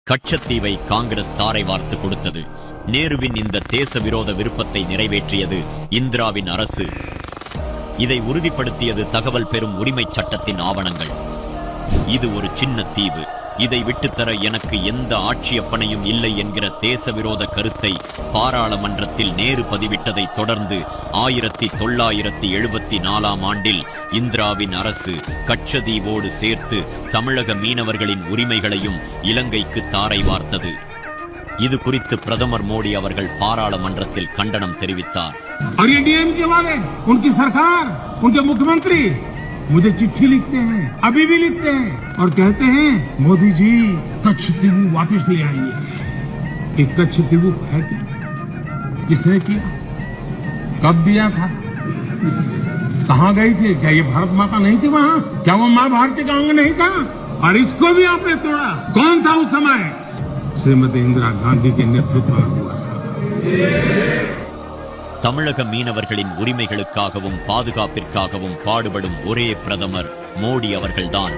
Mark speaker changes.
Speaker 1: கச்சத்தீவை காங்கிரஸ் தாரை வார்த்து கொடுத்தது. நேருவின் இந்த தேச விரோத விருப்பத்தை நிறைவேற்றியது இந்திராவின் அரசு. இதை உறுதிப்படுத்தியது தகவல் பெறும் உரிமை சட்டத்தின் ஆவணங்கள். இது ஒரு சின்ன தீவு, இதை விட்டுத்தர எனக்கு எந்த ஆட்சியப்பனையும் இல்லை என்கிற தேச விரோத கருத்தை பாராளுமன்றத்தில் நேரு பதிவிட்டதை தொடர்ந்து 1974 ஆண்டில் இந்திராவின் அரசு கச்சதீவோடு சேர்த்து தமிழக மீனவர்களின் உரிமைகளையும் இலங்கைக்கு தாரை வார்த்தது. இது குறித்து பிரதமர் மோடி அவர்கள் பாராளுமன்றத்தில் கண்டனம் தெரிவித்தார்.
Speaker 2: मुझे चिट्ठी लिखते हैं, अभी भी लिखते हैं और कहते हैं मोदी जी कच्छतीवु वापस ले आइए। कि कच्छतीवु है क्या? किसने किया? कब दिया था? कहाँ गई थी? क्या ये भारत माता नहीं थी वहाँ? क्या वो माँ भारती का अंग नहीं था? और इसको भी आपने तोड़ा। कौन था उस समय? श्रीमती इंदिरा गांधी के नेतृत्व में हुआ था।
Speaker 1: தமிழக மீனவர்களின் உரிமைகளுக்காகவும் பாதுகாப்பிற்காகவும் பாடுபடும் ஒரே பிரதமர் மோடி அவர்கள்தான்.